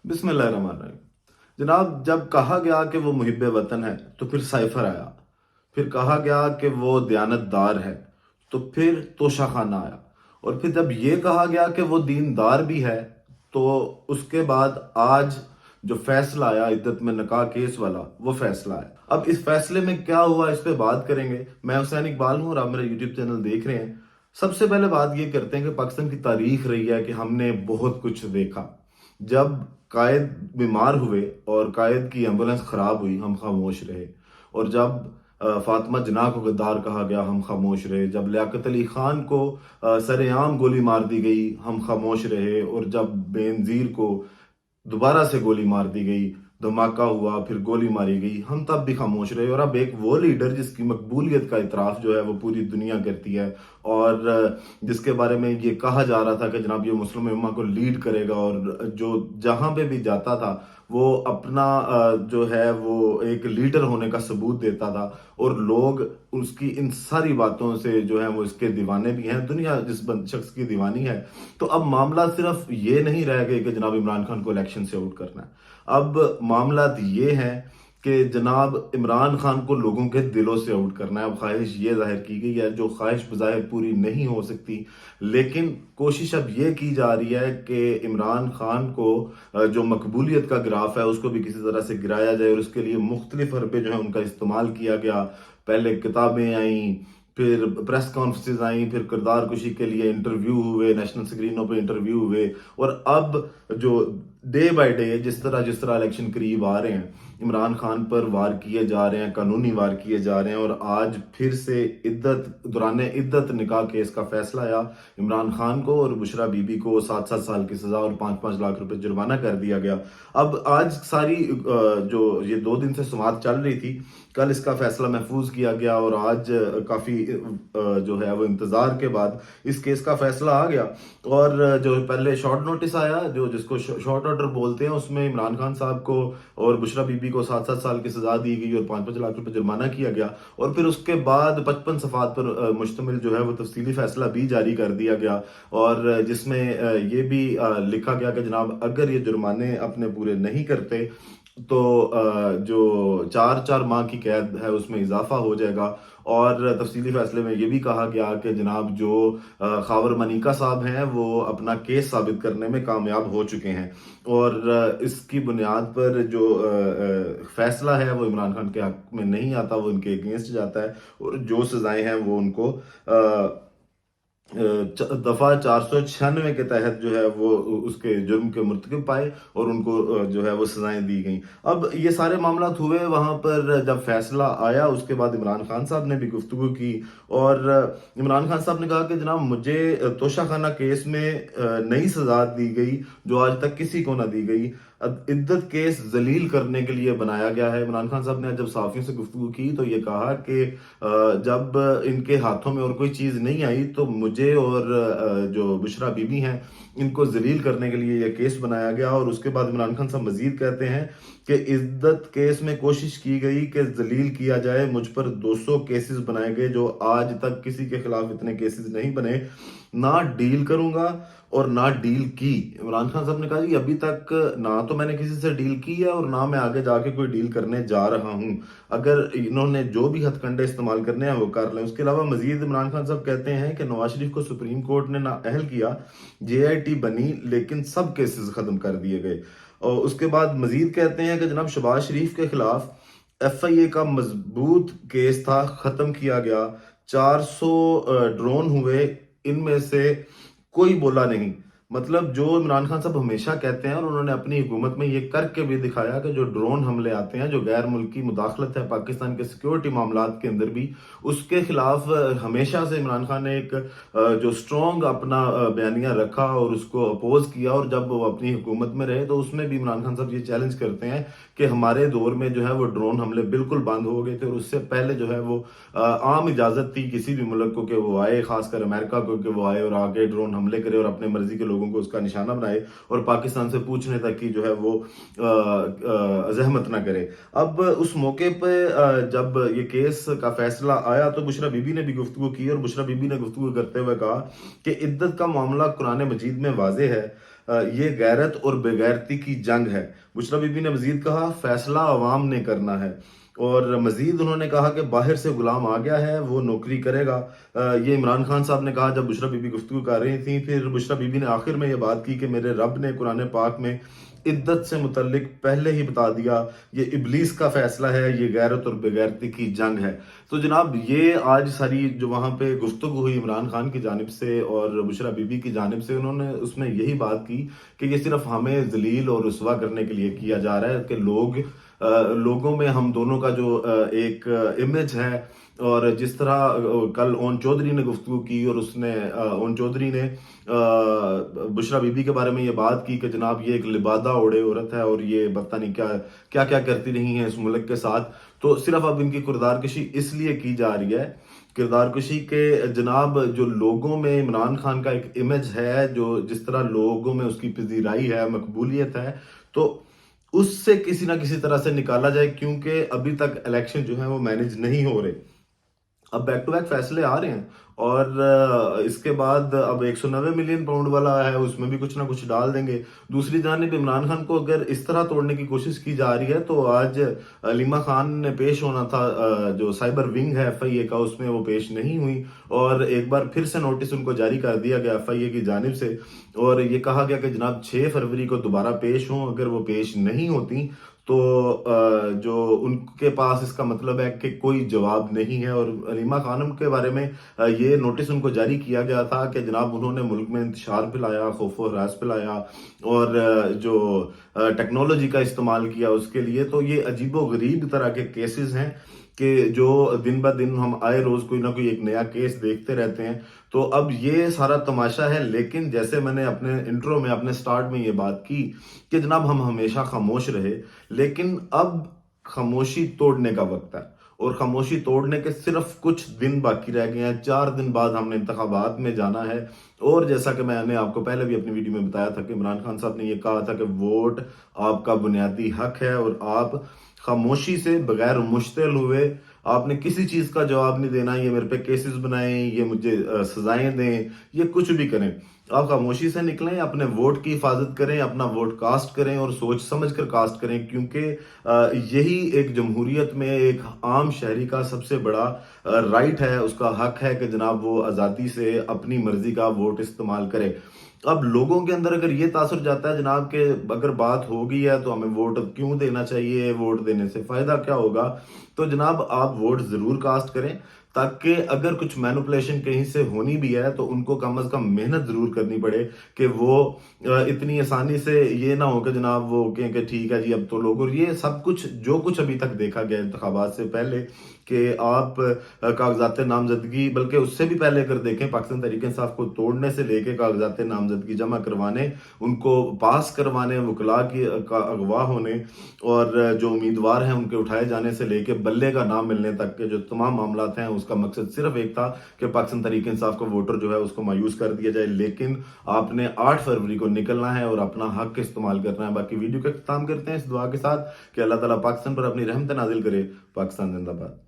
بسم اللہ الرحمن الرحیم۔ جناب، جب کہا گیا کہ وہ محب وطن ہے تو پھر سائفر آیا، پھر کہا گیا کہ وہ دیانت دار ہے تو پھر توشہ خانہ آیا، اور پھر جب یہ کہا گیا کہ وہ دیندار بھی ہے تو اس کے بعد آج جو فیصلہ آیا عدت میں نکاح کیس والا، وہ فیصلہ آیا۔ اب اس فیصلے میں کیا ہوا اس پہ بات کریں گے۔ میں حسین اقبال ہوں اور آپ میرا یوٹیوب چینل دیکھ رہے ہیں۔ سب سے پہلے بات یہ کرتے ہیں کہ پاکستان کی تاریخ رہی ہے کہ ہم نے بہت کچھ دیکھا۔ جب قائد بیمار ہوئے اور قائد کی ایمبولینس خراب ہوئی، ہم خاموش رہے، اور جب فاطمہ جناح کو غدار کہا گیا، ہم خاموش رہے، جب لیاقت علی خان کو سر عام گولی مار دی گئی، ہم خاموش رہے، اور جب بینظیر کو دوبارہ سے گولی مار دی گئی، دھماکہ ہوا، پھر گولی ماری گئی، ہم تب بھی خاموش رہے۔ اور اب ایک وہ لیڈر جس کی مقبولیت کا اعتراف جو ہے وہ پوری دنیا کرتی ہے، اور جس کے بارے میں یہ کہا جا رہا تھا کہ جناب یہ مسلم امہ کو لیڈ کرے گا، اور جو جہاں پہ بھی جاتا تھا وہ اپنا جو ہے وہ ایک لیڈر ہونے کا ثبوت دیتا تھا، اور لوگ اس کی ان ساری باتوں سے جو ہے وہ اس کے دیوانے بھی ہیں۔ دنیا جس شخص کی دیوانی ہے، تو اب معاملہ صرف یہ نہیں رہ گئے کہ جناب عمران خان کو الیکشن سے آؤٹ کرنا ہے۔ اب معاملات یہ ہیں کہ جناب عمران خان کو لوگوں کے دلوں سے آؤٹ کرنا ہے۔ اب خواہش یہ ظاہر کی گئی ہے، جو خواہش بظاہر پوری نہیں ہو سکتی، لیکن کوشش اب یہ کی جا رہی ہے کہ عمران خان کو جو مقبولیت کا گراف ہے اس کو بھی کسی طرح سے گرایا جائے، اور اس کے لیے مختلف حربے جو ہیں ان کا استعمال کیا گیا۔ پہلے کتابیں آئیں، پھر پریس کانفرنسز آئیں، پھر کردار کشی کے لیے انٹرویو ہوئے، نیشنل سکرینوں پہ انٹرویو ہوئے، اور اب جو ڈے بائی ڈے جس طرح الیکشن قریب آ رہے ہیں، عمران خان پر وار کیے جا رہے ہیں، قانونی وار کیے جا رہے ہیں، اور آج پھر سے دوران عدت نکاح کیس کا فیصلہ آیا۔ عمران خان کو اور بشرا بی بی کو 7 سال کی سزا اور 5 لاکھ روپے جرمانہ کر دیا گیا۔ اب آج ساری جو یہ 2 دن سے سماعت چل رہی تھی، کل اس کا فیصلہ محفوظ کیا گیا، اور آج کافی جو ہے وہ انتظار کے بعد اس کیس کا فیصلہ آ گیا۔ اور جو پہلے شارٹ نوٹس آیا، جس کو شارٹ آرڈر بولتے ہیں، اس میں عمران خان صاحب کو اور بشرا بی بی کو 7 سال کی سزا دی گئی اور 5 لاکھ روپے جرمانہ کیا گیا، اور پھر اس کے بعد 55 صفحات پر مشتمل جو ہے وہ تفصیلی فیصلہ بھی جاری کر دیا گیا، اور جس میں یہ بھی لکھا گیا کہ جناب اگر یہ جرمانے اپنے پورے نہیں کرتے تو جو 4 ماہ کی قید ہے اس میں اضافہ ہو جائے گا۔ اور تفصیلی فیصلے میں یہ بھی کہا گیا کہ جناب جو خاور منیکا صاحب ہیں وہ اپنا کیس ثابت کرنے میں کامیاب ہو چکے ہیں، اور اس کی بنیاد پر جو فیصلہ ہے وہ عمران خان کے حق میں نہیں آتا، وہ ان کے اگینسٹ جاتا ہے، اور جو سزائیں ہیں وہ ان کو دفعہ 496 کے تحت جو ہے وہ اس کے جرم کے مرتکب پائے، اور ان کو جو ہے وہ سزائیں دی گئیں۔ اب یہ سارے معاملات ہوئے، وہاں پر جب فیصلہ آیا اس کے بعد عمران خان صاحب نے بھی گفتگو کی، اور عمران خان صاحب نے کہا کہ جناب مجھے توشہ خانہ کیس میں نئی سزا دی گئی جو آج تک کسی کو نہ دی گئی۔ عدت کیس ذلیل کرنے کے لیے بنایا گیا ہے۔ عمران خان صاحب نے جب صحافیوں سے گفتگو کی تو یہ کہا کہ جب ان کے ہاتھوں میں اور کوئی چیز نہیں آئی تو مجھے اور جو بشرا بی بی ہیں ان کو ذلیل کرنے کے لیے یہ کیس بنایا گیا۔ اور اس کے بعد عمران خان صاحب مزید کہتے ہیں کہ عدت کیس میں کوشش کی گئی کہ ذلیل کیا جائے، مجھ پر 200 کیسز بنائے گئے جو آج تک کسی کے خلاف اتنے کیسز نہیں بنے، نہ ڈیل کروں گا اور نہ ڈیل کی۔ عمران خان صاحب نے کہا جی ابھی تک نہ تو میں نے کسی سے ڈیل کی ہے اور نہ میں آگے جا کے کوئی ڈیل کرنے جا رہا ہوں، اگر انہوں نے جو بھی ہتھ کنڈے استعمال کرنے ہیں وہ کر لیں۔ اس کے علاوہ مزید عمران خان صاحب کہتے ہیں کہ نواز شریف کو سپریم کورٹ نے نااہل کیا، جے آئی ٹی بنی لیکن سب کیسز ختم کر دیے گئے۔ اور اس کے بعد مزید کہتے ہیں کہ جناب شہباز شریف کے خلاف ایف آئی اے کا مضبوط کیس تھا، ختم کیا گیا، 400 ڈرون ہوئے، ان میں سے کوئی بولا نہیں۔ مطلب جو عمران خان صاحب ہمیشہ کہتے ہیں، اور انہوں نے اپنی حکومت میں یہ کر کے بھی دکھایا کہ جو ڈرون حملے آتے ہیں، جو غیر ملکی مداخلت ہے پاکستان کے سیکیورٹی معاملات کے اندر بھی، اس کے خلاف ہمیشہ سے عمران خان نے ایک جو سٹرونگ اپنا بیانیہ رکھا اور اس کو اپوز کیا، اور جب وہ اپنی حکومت میں رہے تو اس میں بھی عمران خان صاحب یہ چیلنج کرتے ہیں کہ ہمارے دور میں جو ہے وہ ڈرون حملے بالکل بند ہو گئے تھے، اور اس سے پہلے جو ہے وہ عام اجازت تھی کسی بھی ملک کو کہ وہ آئے، خاص کر امریکہ کو، کہ وہ آئے اور آگے ڈرون حملے کرے اور اپنے مرضی کے لوگوں کو اس کا نشانہ بنائے، اور پاکستان سے پوچھنے تک کی جو ہے وہ زحمت نہ کرے۔ اب اس موقع پہ جب یہ کیس کا فیصلہ آیا تو بشرا بی بی نے بھی گفتگو کی، اور بشرا بی بی نے گفتگو کرتے ہوئے کہا کہ عدت کا معاملہ قرآن مجید میں واضح ہے، یہ غیرت اور بےغیرتی کی جنگ ہے۔ بشریٰ بی بی نے مزید کہا فیصلہ عوام نے کرنا ہے، اور مزید انہوں نے کہا کہ باہر سے غلام آ گیا ہے، وہ نوکری کرے گا۔ یہ عمران خان صاحب نے کہا جب بشریٰ بی بی گفتگو کر رہی تھیں۔ پھر بشریٰ بی بی نے آخر میں یہ بات کی کہ میرے رب نے قرآن پاک میں عدت سے متعلق پہلے ہی بتا دیا، یہ ابلیس کا فیصلہ ہے، یہ غیرت اور بےغیرتی کی جنگ ہے۔ تو جناب یہ آج ساری جو وہاں پہ گفتگو ہوئی عمران خان کی جانب سے اور بشریٰ بی بی کی جانب سے، انہوں نے اس میں یہی بات کی کہ یہ صرف ہمیں ذلیل اور رسوا کرنے کے لیے کیا جا رہا ہے کہ لوگوں میں ہم دونوں کا جو ایک امیج ہے، اور جس طرح کل اون چودھری نے گفتگو کی اور اس نے اون چودھری نے بشریٰ بی بی کے بارے میں یہ بات کی کہ جناب یہ ایک لبادہ اوڑے عورت ہے اور یہ پتہ نہیں کیا کیا کرتی رہی ہیں اس ملک کے ساتھ، تو صرف اب ان کی کردار کشی اس لیے کی جا رہی ہے، کردار کشی کے جناب جو لوگوں میں عمران خان کا ایک امیج ہے، جو جس طرح لوگوں میں اس کی پذیرائی ہے، مقبولیت ہے، تو اس سے کسی نہ کسی طرح سے نکالا جائے، کیونکہ ابھی تک الیکشن جو ہے وہ مینج نہیں ہو رہے۔ اب بیک ٹو بیک فیصلے آ رہے ہیں، اور اس کے بعد اب 190 ملین پاؤنڈ والا ہے، اس میں بھی کچھ نہ کچھ ڈال دیں گے۔ دوسری جانب عمران خان کو اگر اس طرح توڑنے کی کوشش کی جا رہی ہے تو آج علیمہ خان نے پیش ہونا تھا، جو سائبر ونگ ہے ایف آئی اے کا، اس میں وہ پیش نہیں ہوئی، اور ایک بار پھر سے نوٹس ان کو جاری کر دیا گیا ایف آئی اے کی جانب سے، اور یہ کہا گیا کہ جناب 6 فروری کو دوبارہ پیش ہوں۔ اگر وہ پیش نہیں ہوتی تو جو ان کے پاس اس کا مطلب ہے کہ کوئی جواب نہیں ہے، اور علیمہ خانم کے بارے میں یہ نوٹس ان کو جاری کیا گیا تھا کہ جناب انہوں نے ملک میں انتشار پھیلایا، خوف و ہراس پھیلایا، اور جو ٹیکنالوجی کا استعمال کیا اس کے لیے۔ تو یہ عجیب و غریب طرح کے کیسز ہیں کہ جو دن بہ دن ہم آئے روز کوئی نہ کوئی ایک نیا کیس دیکھتے رہتے ہیں۔ تو اب یہ سارا تماشا ہے، لیکن جیسے میں نے اپنے انٹرو میں اپنے سٹارٹ میں یہ بات کی کہ جناب ہم ہمیشہ خاموش رہے، لیکن اب خاموشی توڑنے کا وقت ہے، اور خاموشی توڑنے کے صرف کچھ دن باقی رہ گئے ہیں۔ 4 دن بعد ہم نے انتخابات میں جانا ہے، اور جیسا کہ میں نے آپ کو پہلے بھی اپنی ویڈیو میں بتایا تھا کہ عمران خان صاحب نے یہ کہا تھا کہ ووٹ آپ کا بنیادی حق ہے، اور آپ خاموشی سے بغیر مشتعل ہوئے آپ نے کسی چیز کا جواب نہیں دینا، یہ میرے پہ کیسز بنائیں، یہ مجھے سزائیں دیں، یہ کچھ بھی کریں، آپ خاموشی سے نکلیں، اپنے ووٹ کی حفاظت کریں، اپنا ووٹ کاسٹ کریں، اور سوچ سمجھ کر کاسٹ کریں، کیونکہ یہی ایک جمہوریت میں ایک عام شہری کا سب سے بڑا رائٹ ہے، اس کا حق ہے کہ جناب وہ آزادی سے اپنی مرضی کا ووٹ استعمال کرے۔ اب لوگوں کے اندر اگر یہ تاثر جاتا ہے جناب کہ اگر بات ہو گئی ہے تو ہمیں ووٹ کیوں دینا چاہیے، ووٹ دینے سے فائدہ کیا ہوگا، تو جناب آپ ووٹ ضرور کاسٹ کریں، تاکہ اگر کچھ مینوپولیشن کہیں سے ہونی بھی ہے تو ان کو کم از کم محنت ضرور کرنی پڑے، کہ وہ اتنی آسانی سے یہ نہ ہو کہ جناب وہ کہیں کہ ٹھیک ہے جی اب تو لوگ، اور یہ سب کچھ جو کچھ ابھی تک دیکھا گیا انتخابات سے پہلے کہ آپ کاغذات نامزدگی، بلکہ اس سے بھی پہلے اگر دیکھیں پاکستان تحریک انصاف کو توڑنے سے لے کے کاغذات نامزدگی جمع کروانے، ان کو پاس کروانے، وکلاء کا اغوا ہونے، اور جو امیدوار ہیں ان کے اٹھائے جانے سے لے کے بلے کا نام ملنے تک کے جو تمام معاملات ہیں، اس کا مقصد صرف ایک تھا کہ پاکستان تحریک انصاف کا ووٹر جو ہے اس کو مایوس کر دیا جائے۔ لیکن آپ نے 8 فروری کو نکلنا ہے اور اپنا حق استعمال کرنا ہے۔ باقی ویڈیو کا اختتام کرتے ہیں اس دعا کے ساتھ کہ اللہ تعالیٰ پاکستان پر اپنی رحمت نازل کرے۔ پاکستان زندہ باد۔